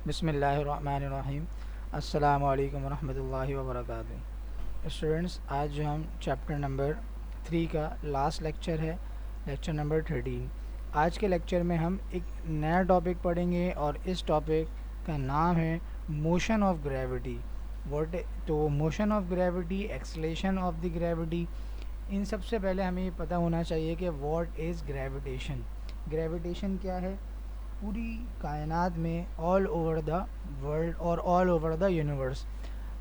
बिस्मिल्लाहिर्रहमानिर्रहीम। अस्सलामु अलैकुम वरहमतुल्लाहि वबरकातुहू। स्टूडेंट्स, आज जो हम चैप्टर नंबर 3 का लास्ट लेक्चर है, लेक्चर नंबर 13। आज के लेक्चर में हम एक नया टॉपिक पढ़ेंगे और इस टॉपिक का नाम है मोशन ऑफ ग्रेविटी। व्हाट तो motion of gravity, acceleration of the gravity, इन सबसे पहले हमें ये पता होना चाहिए कि व्हाट इज़ ग्रेविटेशन। ग्रेविटेशन क्या है? पूरी कायनात में ऑल ओवर द वर्ल्ड और all over the universe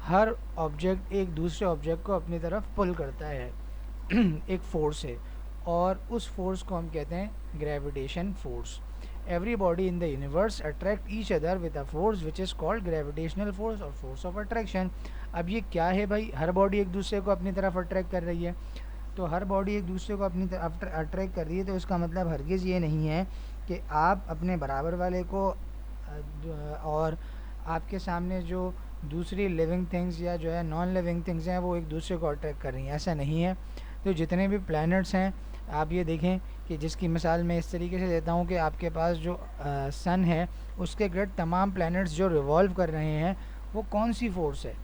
her object एक दूसरे ऑब्जेक्ट को अपनी तरफ पुल करता है। एक फोर्स है और उस फोर्स को हम कहते हैं gravitation force. Every body in the universe attract each other with a force which is called gravitational force और फोर्स ऑफ अट्रैक्शन। अब ये क्या है भाई? हर बॉडी एक दूसरे को अपनी तरफ अट्रैक्ट कर रही है। तो हर बॉडी एक दूसरे को अपनी तरफ अट्रैक्ट कर रही है, तो इसका मतलब हरगिज़ ये नहीं है कि आप अपने बराबर वाले को और आपके सामने जो दूसरी लिविंग थिंग्स या जो है नॉन लिविंग थिंग्स हैं वो एक दूसरे को अट्रैक्ट कर रही हैं, ऐसा नहीं है। तो जितने भी प्लैनेट्स हैं, आप ये देखें कि जिसकी मिसाल मैं इस तरीके से देता हूँ कि आपके पास जो सन है उसके गिर्द तमाम प्लैनेट्स जो रिवॉल्व कर रहे हैं वो कौन सी फोर्स है?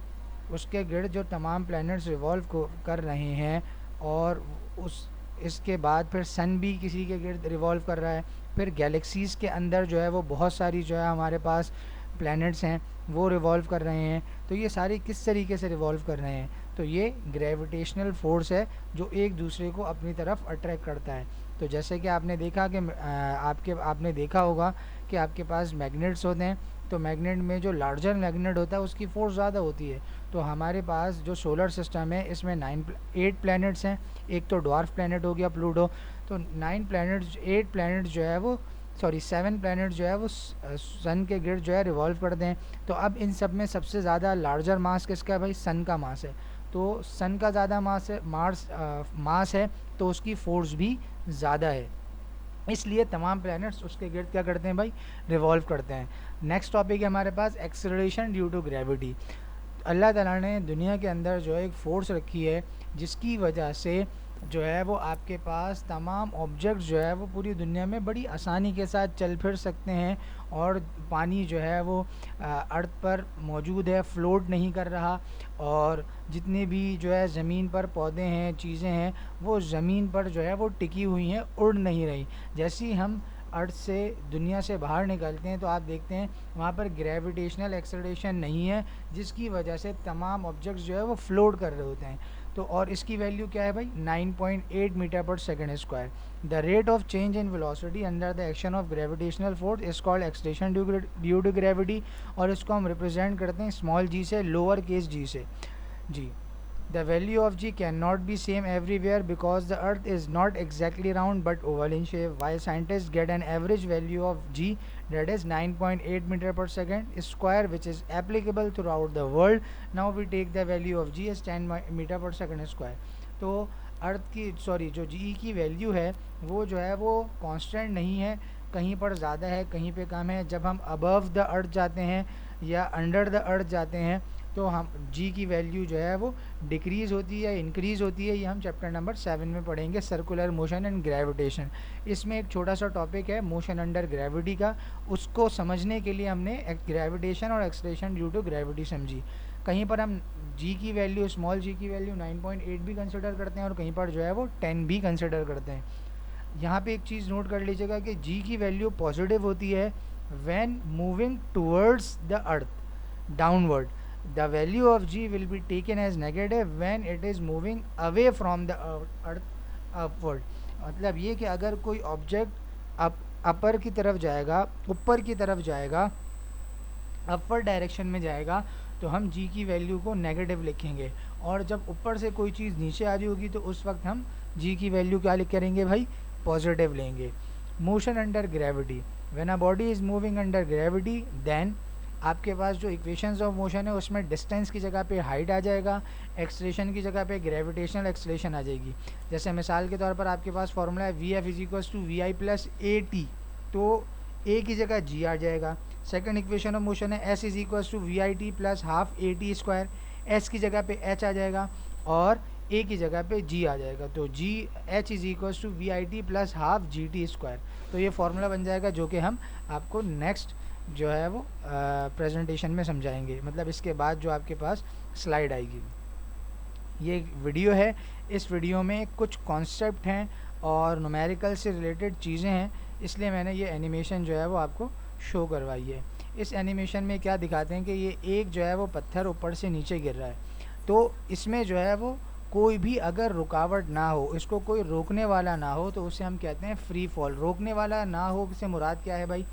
उसके गिर्द जो तमाम प्लैनेट्स रिवॉल्व कर रहे हैं और उस इसके बाद फिर सन भी किसी के गिर्द रिवॉल्व कर रहा है। फिर गैलेक्सीज़ के अंदर जो है वो बहुत सारी जो है हमारे पास प्लैनेट्स हैं वो रिवॉल्व कर रहे हैं। तो ये सारे किस तरीके से रिवॉल्व कर रहे हैं? तो ये ग्रेविटेशनल फोर्स है जो एक दूसरे को अपनी तरफ अट्रैक्ट करता है। तो जैसे कि आपने देखा कि आपने देखा होगा कि आपके पास मैग्नेट्स होते हैं, तो मैग्नेट में जो लार्जर मैग्नेट होता है उसकी फ़ोर्स ज़्यादा होती है। तो हमारे पास जो सोलर सिस्टम है इसमें 8 प्लैनेट्स हैं। एक तो डॉर्फ प्लैनेट हो गया प्लूटो। तो 8 प्लैनेट्स जो है वो 7 प्लैनेट्स जो है वो सन के गिर्द जो है रिवॉल्व करते हैं। तो अब इन सब में सबसे ज़्यादा लार्जर मास किसका है भाई? सन का मास है। तो सन का ज़्यादा मास है, तो उसकी फ़ोर्स भी ज़्यादा है, इसलिए तमाम प्लैनेट्स उसके गिर्द क्या करते हैं भाई? रिवॉल्व करते हैं। नेक्स्ट टॉपिक है हमारे पास एक्सेलरेशन ड्यू टू ग्रेविटी। अल्लाह ताला ने दुनिया के अंदर जो है एक फ़ोर्स रखी है जिसकी वजह से जो है वो आपके पास तमाम ऑब्जेक्ट्स जो है वो पूरी दुनिया में बड़ी आसानी के साथ चल फिर सकते हैं और पानी जो है वो अर्थ पर मौजूद है, फ्लोट नहीं कर रहा। और जितने भी जो है ज़मीन पर पौधे हैं, चीज़ें हैं, वो ज़मीन पर जो है वो टिकी हुई हैं, उड़ नहीं रही। जैसे ही हम अर्थ से दुनिया से बाहर निकलते हैं तो आप देखते हैं वहाँ पर ग्रेविटेशनल एक्सेलरेशन नहीं है, जिसकी वजह से तमाम ऑब्जेक्ट्स जो है वो फ्लोट कर रहे होते हैं। तो और इसकी वैल्यू क्या है भाई? 9.8 मीटर पर second square. The rate of change in velocity under the action of gravitational force is called acceleration due to gravity. और इसको हम रिप्रेजेंट करते हैं स्मॉल जी से, लोअर केस जी से। जी, the value of g cannot be same everywhere because the earth is not exactly round but oval in shape. While scientists get an average value of g, that is 9.8 meter per second square, which is applicable throughout the world. Now we take the value of g as 10 meter per second square. तो अर्थ की जो जी की value है वो जो है वो constant नहीं है, कहीं पर ज़्यादा है, कहीं पे कम है। जब हम अबव द अर्थ जाते हैं या अंडर द अर्थ जाते हैं तो हम जी की वैल्यू जो है वो डिक्रीज़ होती है, इंक्रीज़ होती है। ये हम चैप्टर नंबर 7 में पढ़ेंगे, सर्कुलर मोशन एंड ग्रेविटेशन। इसमें एक छोटा सा टॉपिक है मोशन अंडर ग्रेविटी का, उसको समझने के लिए हमने ग्रेविटेशन और एक्सलेरेशन ड्यू टू ग्रेविटी समझी। कहीं पर हम जी की वैल्यू, स्मॉल जी की वैल्यू 9.8 भी कंसिडर करते हैं और कहीं पर जो है वो 10 भी कंसिडर करते हैं। यहाँ पे एक चीज़ नोट कर लीजिएगा कि जी की वैल्यू पॉजिटिव होती है when moving towards the earth downward. The value of g will be taken as negative when it is moving away from the earth upward। मतलब ये कि अगर कोई ऑब्जेक्ट अपर की तरफ जाएगा, ऊपर की तरफ जाएगा, अपर डायरेक्शन में जाएगा, तो हम g की वैल्यू को नेगेटिव लिखेंगे। और जब ऊपर से कोई चीज़ नीचे आ रही होगी तो उस वक्त हम g की वैल्यू क्या लिख करेंगे भाई? पॉजिटिव लेंगे। Motion under gravity, when a body is moving under gravity then आपके पास जो इक्वेशंस ऑफ मोशन है उसमें डिस्टेंस की जगह पे हाइट आ जाएगा, एक्सलेशन की जगह पे ग्रेविटेशनल एक्सलेशन आ जाएगी। जैसे मिसाल के तौर पर आपके पास फॉर्मूला है V F is equals to V I plus A T, तो ए की जगह जी आ जाएगा। सेकंड इक्वेशन ऑफ मोशन है S is equals to V I T plus half A T square, S की जगह पे एच आ जाएगा और ए की जगह पे जी आ जाएगा। तो G H is equals to V I T plus half G T square. तो ये फार्मूला बन जाएगा जो कि हम आपको नेक्स्ट जो है वो प्रेजेंटेशन में समझाएंगे, मतलब इसके बाद जो आपके पास स्लाइड आएगी। ये एक वीडियो है, इस वीडियो में कुछ कॉन्सेप्ट हैं और न्यूमेरिकल से रिलेटेड चीज़ें हैं, इसलिए मैंने ये एनिमेशन जो है वो आपको शो करवाई है। इस एनिमेशन में क्या दिखाते हैं कि ये एक जो है वो पत्थर ऊपर से नीचे गिर रहा है, तो इसमें जो है वो कोई भी अगर रुकावट ना हो, इसको कोई रोकने वाला ना हो, तो उसे हम कहते हैं फ्री फॉल। रोकने वाला ना हो से मुराद क्या है भाई?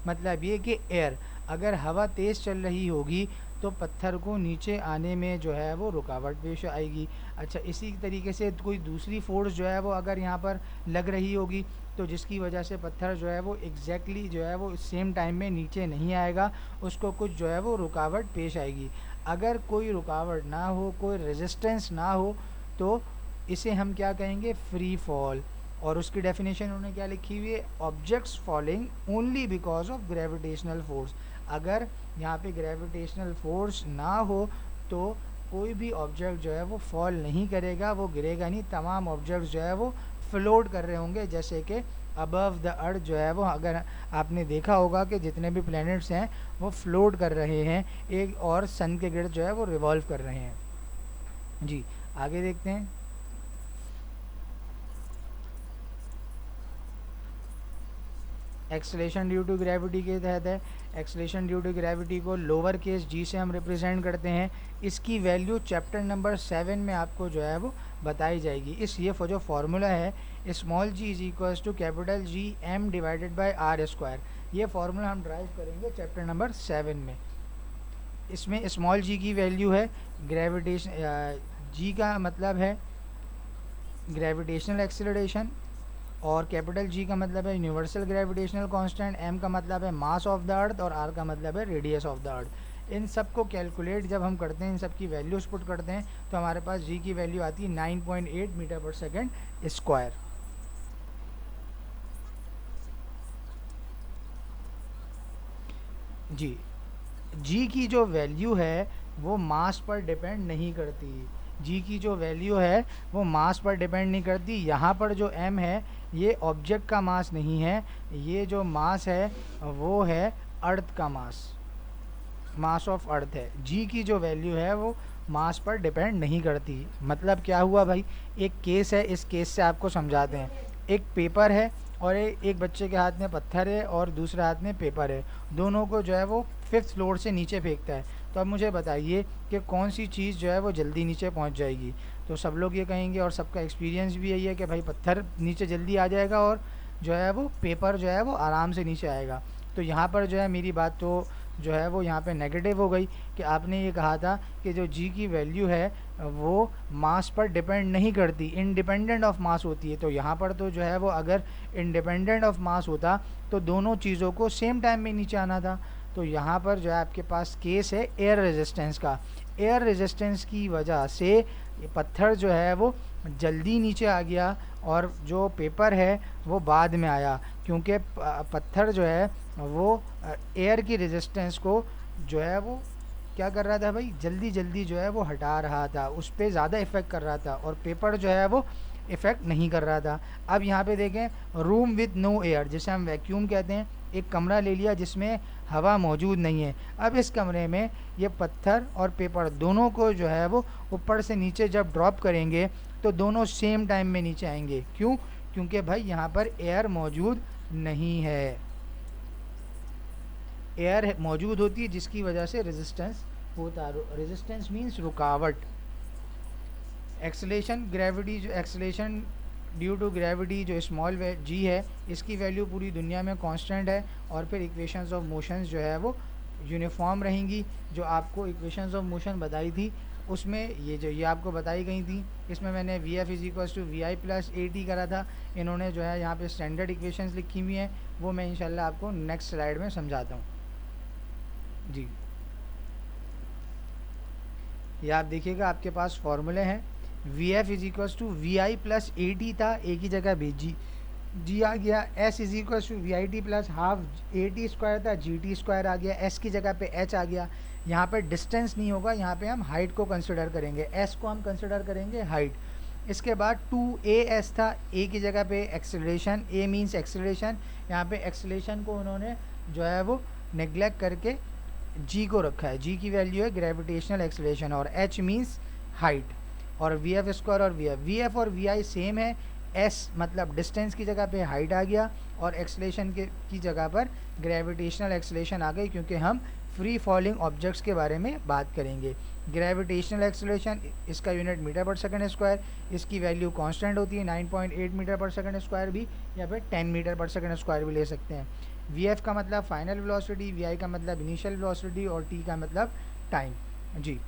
मतलब ये कि एयर, अगर हवा तेज़ चल रही होगी तो पत्थर को नीचे आने में जो है वो रुकावट पेश आएगी। अच्छा, इसी तरीके से कोई दूसरी फोर्स जो है वो अगर यहाँ पर लग रही होगी, तो जिसकी वजह से पत्थर जो है वो एग्जैक्टली जो है वो सेम टाइम में नीचे नहीं आएगा, उसको कुछ जो है वो रुकावट पेश आएगी। अगर कोई रुकावट ना हो, कोई रेजिस्टेंस ना हो, तो इसे हम क्या कहेंगे? Free fall. और उसकी डेफिनेशन उन्होंने क्या लिखी हुई है? Objects falling only because of gravitational force. अगर यहाँ पे ग्रेविटेशनल फोर्स ना हो तो कोई भी ऑब्जेक्ट जो है वो फॉल नहीं करेगा, वो गिरेगा नहीं। तमाम ऑब्जेक्ट्स जो है वो फ्लोट कर रहे होंगे, जैसे कि अबव द अर्थ जो है वो, अगर आपने देखा होगा कि जितने भी प्लैनेट्स हैं वो फ्लोट कर रहे हैं एक, और सन के गिर्द जो है वो रिवॉल्व कर रहे हैं। जी, आगे देखते हैं। एक्सलेशन ड्यू टू ग्रेविटी के तहत है। एक्सलेशन ड्यू टू ग्रेविटी को लोअर केस जी से हम रिप्रेजेंट करते हैं। इसकी वैल्यू चैप्टर नंबर 7 में आपको जो है वो बताई जाएगी। इस ये जो फार्मूला है, small G is equals to capital G M divided by R square, ये फार्मूला हम ड्राइव करेंगे चैप्टर नंबर 7 में। इसमें स्मॉल जी की वैल्यू है ग्रेविटेशन, जी का मतलब है ग्रेविटेशनल एक्सेलरेशन, और कैपिटल जी का मतलब है यूनिवर्सल ग्रेविटेशनल कांस्टेंट, एम का मतलब है मास ऑफ द अर्थ, और आर का मतलब है रेडियस ऑफ द अर्थ। इन सब को कैलकुलेट जब हम करते हैं, इन सब की वैल्यूज पुट करते हैं, तो हमारे पास जी की वैल्यू आती है 9.8 मीटर पर सेकेंड स्क्वायर। जी, जी की जो वैल्यू है वो मास पर डिपेंड नहीं करती। जी की जो वैल्यू है वो मास पर डिपेंड नहीं करती। यहाँ पर जो एम है ये ऑब्जेक्ट का मास नहीं है, ये जो मास है वो है अर्थ का मास, मास ऑफ अर्थ है। जी की जो वैल्यू है वो मास पर डिपेंड नहीं करती। मतलब क्या हुआ भाई? एक केस है, इस केस से आपको समझाते हैं। एक पेपर है और एक बच्चे के हाथ में पत्थर है और दूसरे हाथ में पेपर है, दोनों को जो है वो 5th फ्लोर से नीचे फेंकता है। तो अब मुझे बताइए कि कौन सी चीज़ जो है वो जल्दी नीचे पहुंच जाएगी? तो सब लोग ये कहेंगे, और सबका एक्सपीरियंस भी यही है कि भाई पत्थर नीचे जल्दी आ जाएगा और जो है वो पेपर जो है वो आराम से नीचे आएगा। तो यहाँ पर जो है मेरी बात तो जो है वो यहाँ पे नेगेटिव हो गई कि आपने ये कहा था कि जो जी की वैल्यू है वो मास पर डिपेंड नहीं करती, इंडिपेंडेंट ऑफ मास होती है। तो यहाँ पर तो जो है वो अगर इंडिपेंडेंट ऑफ मास होता तो दोनों चीज़ों को सेम टाइम में नीचे आना था। तो यहाँ पर जो है आपके पास केस है एयर रेजिस्टेंस का। एयर रेजिस्टेंस की वजह से ये पत्थर जो है वो जल्दी नीचे आ गया और जो पेपर है वो बाद में आया, क्योंकि पत्थर जो है वो एयर की रेजिस्टेंस को जो है वो क्या कर रहा था भाई? जल्दी जल्दी जो है वो हटा रहा था, उस पर ज़्यादा इफ़ेक्ट कर रहा था, और पेपर जो है वो इफ़ेक्ट नहीं कर रहा था। अब यहाँ पे देखें, रूम विद नो एयर, जिसे हम वैक्यूम कहते हैं। एक कमरा ले लिया जिसमें हवा मौजूद नहीं है। अब इस कमरे में ये पत्थर और पेपर दोनों को जो है वो ऊपर से नीचे जब ड्रॉप करेंगे तो दोनों सेम टाइम में नीचे आएंगे। क्यों? क्योंकि भाई यहाँ पर एयर मौजूद नहीं है। एयर मौजूद होती है जिसकी वजह से रेजिस्टेंस होता है। रेजिस्टेंस मीन्स रुकावट। एक्सेलेशन ग्रेविटी, जो एक्सेलेशन ड्यू टू ग्रेविटी जो स्मॉल जी है, इसकी वैल्यू पूरी दुनिया में कांस्टेंट है। और फिर इक्वेशंस ऑफ मोशंस जो है वो यूनिफॉर्म रहेंगी। जो आपको इक्वेशंस ऑफ मोशन बताई थी उसमें ये आपको बताई गई थी। इसमें मैंने V F is equals to V I plus A T करा था। इन्होंने जो है यहाँ पे स्टैंडर्ड इक्वेशंस लिखी हुई हैं, वो मैं इंशाल्लाह आपको नेक्स्ट स्लाइड में समझाता हूँ। जी, ये आप देखिएगा आपके पास फॉर्मूले हैं। V F is equals to V I plus A T था, ए की जगह भी जी आ गया। S is equals to V I T plus half A T square था, जी टी स्क्वायर आ गया। एस की जगह पे एच आ गया। यहाँ पे डिस्टेंस नहीं होगा, यहाँ पे हम हाइट को कंसिडर करेंगे, एस को हम कंसिडर करेंगे हाइट। इसके बाद 2as था, ए की जगह पे एक्सेलरेशन, ए मीन्स एक्सेलरेशन। यहाँ पे एक्सेलरेशन को उन्होंने जो है वो नेग्लेक्ट करके जी को रखा है। जी की वैल्यू है ग्रेविटेशनल एक्सेलरेशन और एच मीन्स हाइट, और वी एफ स्क्वायर और वी एफ और वी आई सेम है। एस मतलब डिस्टेंस की जगह पे हाइट आ गया और एक्सेलरेशन की जगह पर ग्रेविटेशनल एक्सेलरेशन आ गई, क्योंकि हम फ्री फॉलिंग ऑब्जेक्ट्स के बारे में बात करेंगे। ग्रेविटेशनल एक्सेलरेशन इसका यूनिट मीटर पर सेकंड स्क्वायर, इसकी वैल्यू कांस्टेंट होती है 9.8 मीटर पर सेकंड स्क्वायर भी, या फिर 10 मीटर पर सेकंड स्क्वायर भी ले सकते हैं। वी एफ का मतलब फाइनल वेलोसिटी, वी आई का मतलब इनिशियल वेलोसिटी और टी का मतलब टाइम। जी,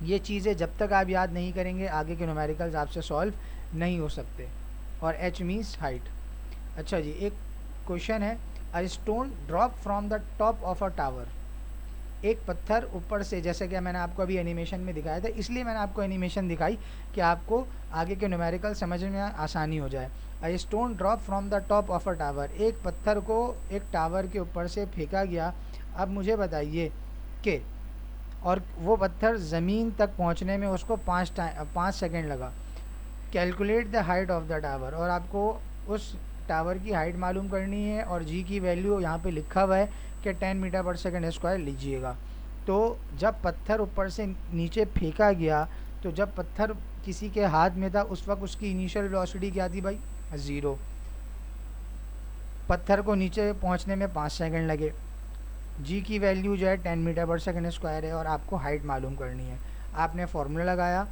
ये चीज़ें जब तक आप याद नहीं करेंगे आगे के न्यूमेरिकल्स आपसे सॉल्व नहीं हो सकते। और एच मीन्स हाइट। अच्छा जी, एक क्वेश्चन है, a stone drop from the top of a tower. एक पत्थर ऊपर से, जैसे कि मैंने आपको अभी एनिमेशन में दिखाया था, इसलिए मैंने आपको एनिमेशन दिखाई कि आपको आगे के न्यूमेरिकल समझ में आसानी हो जाए। A stone drop from the top of a tower, एक पत्थर को एक टावर के ऊपर से फेंका गया। अब मुझे बताइए कि, और वो पत्थर ज़मीन तक पहुंचने में उसको 5 सेकंड लगा। Calculate the height of the tower, और आपको उस टावर की हाइट मालूम करनी है, और जी की वैल्यू यहाँ पे लिखा हुआ है कि 10 मीटर पर सेकंड स्क्वायर लीजिएगा। तो जब पत्थर ऊपर से नीचे फेंका गया, तो जब पत्थर किसी के हाथ में था उस वक्त उसकी इनिशियल वेलोसिटी क्या थी भाई? 0। पत्थर को नीचे पहुँचने में 5 सेकंड लगे। जी की वैल्यू जो है 10 मीटर पर सेकंड स्क्वायर है, और आपको हाइट मालूम करनी है। आपने फॉर्मूला लगाया,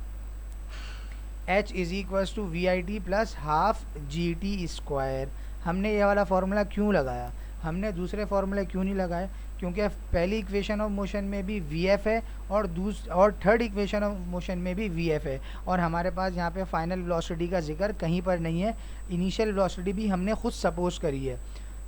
h is equals to V I T plus half G T square. हमने ये वाला फार्मूला क्यों लगाया? हमने दूसरे फार्मूले क्यों नहीं लगाए? क्योंकि पहली इक्वेशन ऑफ मोशन में भी वी एफ है, और थर्ड इक्वेशन ऑफ मोशन में भी वी एफ है, और हमारे पास यहाँ पे फाइनल वेलोसिटी का जिक्र कहीं पर नहीं है। इनिशियल वेलोसिटी भी हमने खुद सपोज करी है।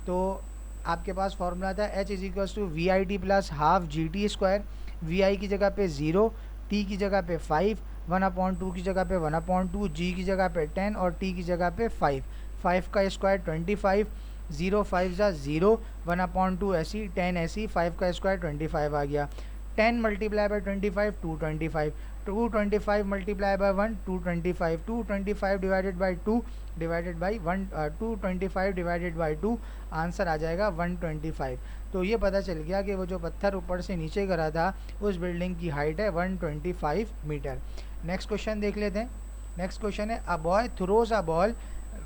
तो आपके पास फार्मूला था h is equals to V I T plus half G T square. V I की जगह पे 0, टी की जगह पे 5, 1/2 की जगह पे 1/2, जी की जगह पे 10 और टी की जगह पे 5। 5 का स्क्वायर 25, 0 5 ज़ा 0, 1/2 ऐसी, 10 ऐसी, 5 का स्क्वायर 25 आ गया। 10 multiply by 25 225, 225 multiply by 1 225, 225 divided by 2 divided by 1, 225 divided by 2, answer आ जाएगा 125। तो ये पता चल गया कि वो जो पत्थर ऊपर से नीचे गिरा था उस बिल्डिंग की हाइट है 125 मीटर। नेक्स्ट क्वेश्चन देख लेते हैं। नेक्स्ट क्वेश्चन है, a boy throws a ball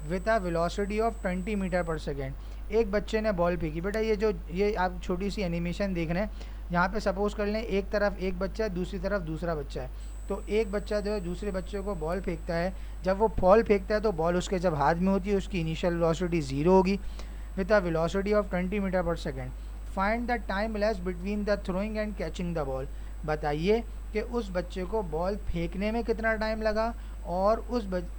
with a velocity of 20 metre पर सेकेंड। एक बच्चे ने बॉल फेंकी। बेटा ये आप छोटी सी एनिमेशन देख रहे हैं, यहाँ पे सपोज कर लें एक तरफ एक बच्चा है, दूसरी तरफ दूसरा बच्चा है। तो एक बच्चा जो है दूसरे बच्चे को बॉल फेंकता है। जब वो बॉल फेंकता है तो बॉल उसके जब हाथ में होती है उसकी इनिशियल वेलोसिटी 0 होगी with a velocity of 20 metre पर second. Find the time lapse between the throwing and catching the ball. बताइए कि उस बच्चे को बॉल फेंकने में कितना टाइम लगा, और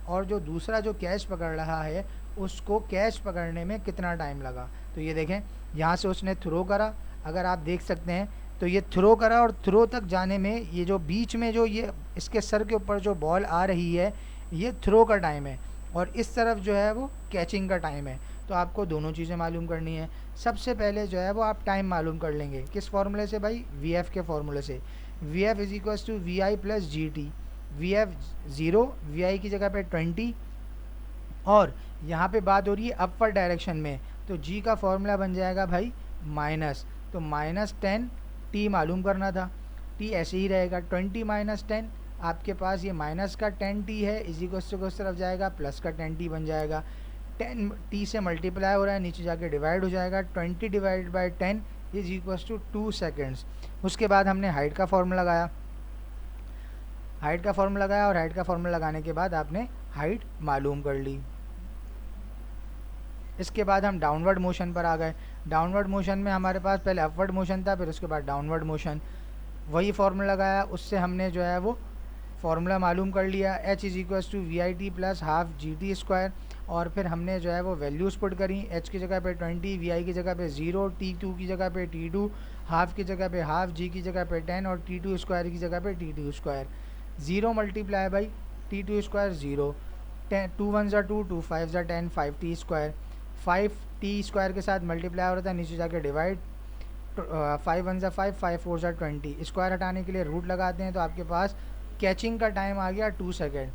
और जो दूसरा जो कैच पकड़ रहा है उसको कैच पकड़ने में कितना टाइम लगा। तो ये देखें, यहाँ से उसने थ्रो करा, अगर आप देख सकते हैं तो ये थ्रो करा, और थ्रो तक जाने में ये जो बीच में जो ये इसके सर के ऊपर जो बॉल आ रही है ये थ्रो का टाइम है, और इस तरफ जो है वो कैचिंग का टाइम है। तो आपको दोनों चीज़ें मालूम करनी है। सबसे पहले जो है वो आप टाइम मालूम कर लेंगे, किस फार्मूले से भाई? वी एफ के फार्मूले से। V F is equals to V I plus G T. V F 0, V I की जगह पे 20, और यहाँ पे बात हो रही है अपवर्ड डायरेक्शन में, तो जी का फॉर्मूला बन जाएगा भाई माइनस। तो -10, टी मालूम करना था, टी ऐसे ही रहेगा 20 माइनस 10। आपके पास ये माइनस का 10t है, इसी को उस तरफ जाएगा, प्लस का 10t बन जाएगा। 10 टी से मल्टीप्लाई हो रहा है, नीचे जाके डिवाइड हो जाएगा। 20 divide by 10 is equals to 2 seconds. उसके बाद हमने हाइट का फॉर्मूला लगाया, और हाइट का फॉर्मूला लगाने के बाद आपने हाइट मालूम कर ली। इसके बाद हम डाउनवर्ड मोशन पर आ गए। डाउनवर्ड मोशन में हमारे पास पहले अपवर्ड मोशन था, फिर उसके बाद डाउनवर्ड मोशन। वही फार्मूला लगाया, उससे हमने जो है वो फार्मूला मालूम कर लिया, h is equals to V I T plus half G T square. और फिर हमने जो है वो वैल्यूज़ पुट करी, h की जगह पे 20, वी आई की जगह पे 0, t2 की जगह पे t2, हाफ की जगह पे हाफ, जी की जगह पे 10 और t2 स्क्वायर की जगह पे t2 square. 0 multiply by t2 square 0, 2 1 ज़ा 2, 2 5 ज़ा 10, 5t स्क्वायर। 5t स्क्वायर के साथ मल्टीप्लाई हो रहा था, नीचे जाके डिवाइड, 5 1 ज़ा 5, 5 4 ज़ा 20। स्क्वायर हटाने के लिए रूट लगाते हैं, तो आपके पास कैचिंग का टाइम आ गया 2 सेकेंड।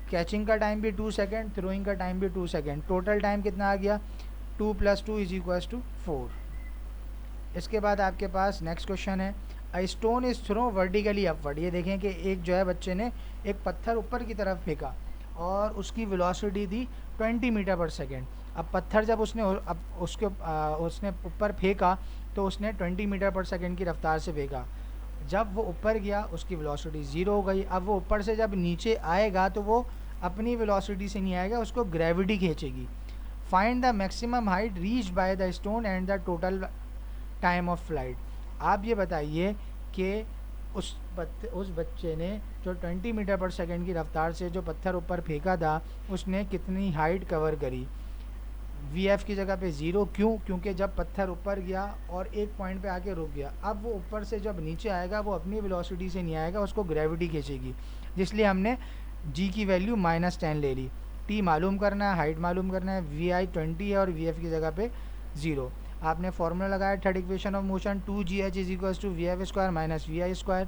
कैचिंग का टाइम भी 2 सेकेंड, थ्रोइंग का टाइम भी 2 सेकेंड। टोटल टाइम कितना आ गया? 2 + 2 इज इक्वल्स टू 4। इसके बाद आपके पास नेक्स्ट क्वेश्चन है, a stone is throw vertically upward. ये देखें कि एक जो है बच्चे ने एक पत्थर ऊपर की तरफ फेंका और उसकी वेलोसिटी थी 20 मीटर पर सेकेंड। अब पत्थर जब उसने उसने ऊपर फेंका तो उसने 20 मीटर पर सेकेंड की रफ्तार से फेंका। जब वो ऊपर गया उसकी वेलोसिटी ज़ीरो हो गई। अब वो ऊपर से जब नीचे आएगा तो वो अपनी वेलोसिटी से नहीं आएगा, उसको ग्रेविटी खींचेगी। Find the maximum height reach by the stone and the total time of flight. आप ये बताइए कि उस बच्चे ने जो 20 मीटर पर सेकेंड की रफ्तार से जो पत्थर ऊपर फेंका था उसने कितनी हाइट कवर करी। वी एफ की जगह पे ज़ीरो, क्यों? क्योंकि जब पत्थर ऊपर गया और एक पॉइंट पे आके रुक गया, अब वो ऊपर से जब नीचे आएगा वो अपनी वेलोसिटी से नहीं आएगा, उसको ग्रेविटी खींचेगी, जिसलिए हमने जी की वैल्यू -10 ले ली। टी मालूम करना है, हाइट मालूम करना है, वी आई 20 है और वी एफ की जगह पे 0। आपने फॉर्मूला लगाया third equation of motion 2gh is equals to V F square minus V I square.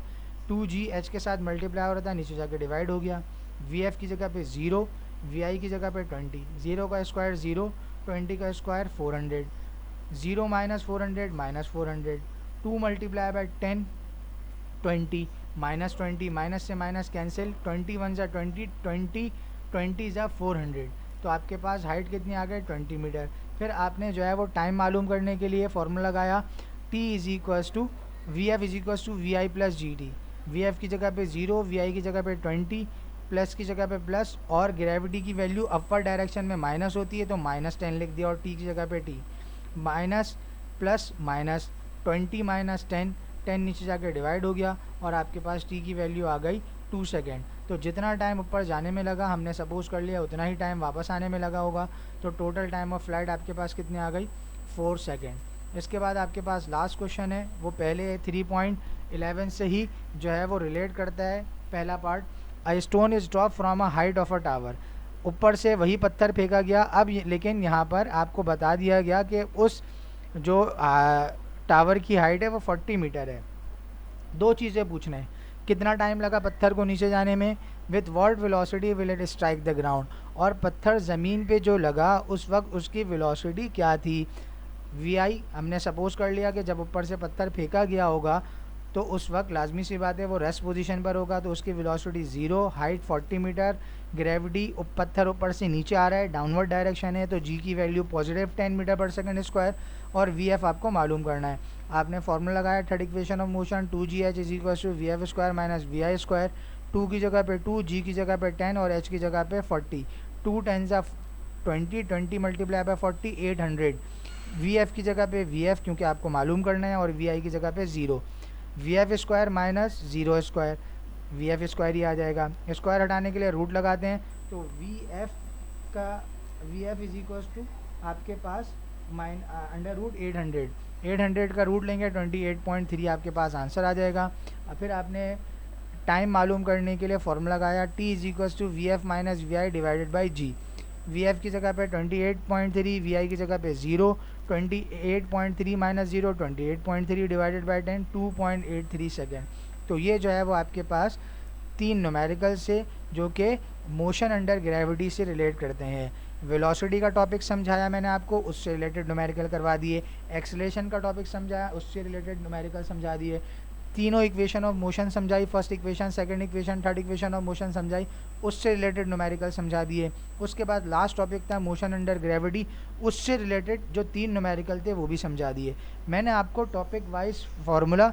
2gh के साथ मल्टीप्लाई हो रहा था, नीचे जाके डिवाइड हो गया। वी एफ की जगह पे 0, वी आई की जगह पे 20, 0 का स्क्वायर 0, 20 का square 400, 0 minus 400 minus 400, 2 multiply by 10, 20 minus 20, minus से माइनस कैंसिल, 21 ज़ा 20, 20 ज़ा 400। तो आपके पास हाइट कितनी आ गई? 20 मीटर। फिर आपने जो है वो टाइम मालूम करने के लिए फॉर्मूला लगाया T is equals to V F is equals to V I plus G T. V F की जगह पे 0, वी आई की जगह पे 20, प्लस की जगह पे प्लस, और ग्रेविटी की वैल्यू अपर डायरेक्शन में माइनस होती है तो -10 लिख दिया, और टी की जगह पे T. Minus plus minus 20 minus 10, 10 नीचे जाके डिवाइड हो गया और आपके पास टी की वैल्यू आ गई 2 सेकेंड। तो जितना टाइम ऊपर जाने में लगा हमने सपोज कर लिया उतना ही टाइम वापस आने में लगा होगा। तो टोटल टाइम ऑफ फ्लाइट आपके पास कितनी आ गई? 4 सेकेंड। इसके बाद आपके पास लास्ट क्वेश्चन है, वो पहले 3.11 से ही जो है वो रिलेट करता है। पहला part, a stone is drop from a height of a tower. ऊपर से वही पत्थर फेंका गया, अब लेकिन यहाँ पर आपको बता दिया गया कि उस जो टावर की हाइट है वो 40 मीटर है। दो चीज़ें पूछना है, कितना टाइम लगा पत्थर को नीचे जाने में, with what velocity will it strike the ground, और पत्थर ज़मीन पे जो लगा उस वक्त उसकी वेलोसिटी क्या थी। वी आई हमने सपोज कर लिया कि जब ऊपर से पत्थर फेंका गया होगा तो उस वक्त लाजमी सी बात है वो रेस्ट पोजीशन पर होगा, तो उसकी वेलोसिटी 0, हाइट 40 मीटर, ग्रेविटी पत्थर ऊपर से नीचे आ रहा है, डाउनवर्ड डायरेक्शन है, तो जी की वैल्यू पॉजिटिव 10 मीटर पर सेकंड स्क्वायर, और वी एफ आपको मालूम करना है। आपने फॉर्मूला लगाया third equation of motion 2gh is equal to V F square minus V I square. 2 की जगह पे 2, जी की जगह पे 10 और एच की जगह पे 40। 2 10 20, 20 मल्टीप्लाई बाई 40, 800। वी एफ की जगह पे वी एफ क्योंकि आपको मालूम करना है, और वी आई की जगह पे 0। V F square minus 0 square, V F square ही आ जाएगा। स्क्वायर हटाने के लिए रूट लगाते हैं, तो V F is equal to आपके पास अंडर रूट 800। 800 का रूट लेंगे 28.3 आपके पास आंसर आ जाएगा। और फिर आपने टाइम मालूम करने के लिए फॉर्मूला लगाया T is equal to V F minus V I divided by G. V F की जगह पे 28.3, वी आई की जगह पे 0, 28.3 माइनस 0, 28.3 डिवाइडेड बाई 10, 2.83 सेकेंड। तो ये जो है वो आपके पास 3 न्यूमेरिकल से जो कि मोशन अंडर ग्रेविटी से रिलेट करते हैं। वेलोसिटी का टॉपिक समझाया मैंने आपको, उससे रिलेटेड न्यूमेरिकल करवा दिए। एक्सेलरेशन का टॉपिक समझाया, उससे रिलेटेड न्यूमेरिकल समझा दिए। तीनों इक्वेशन ऑफ मोशन समझाई, first equation, second equation, third equation of motion समझाई, उससे रिलेटेड न्यूमेरिकल समझा दिए। उसके बाद लास्ट टॉपिक था मोशन अंडर ग्रेविटी, उससे रिलेटेड जो 3 न्यूमेरिकल थे वो भी समझा दिए। मैंने आपको टॉपिक वाइज फार्मूला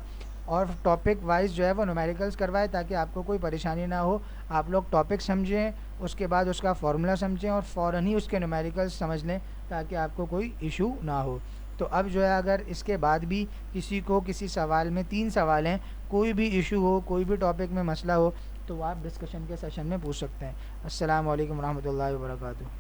और टॉपिक वाइज जो है वो न्यूमेरिकल्स करवाए ताकि आपको कोई परेशानी ना हो। आप लोग टॉपिक समझें, उसके बाद उसका फार्मूला समझें और फ़ौरन ही उसके न्यूमेरिकल्स समझ लें ताकि आपको कोई इशू ना हो। तो अब जो है अगर इसके बाद भी किसी को किसी सवाल में, 3 सवाल हैं, कोई भी इशू हो, कोई भी टॉपिक में मसला हो, तो आप डिस्कशन के सेशन में पूछ सकते हैं। अस्सलाम वालेकुम रहमतुल्लाहि व बरकातुहू।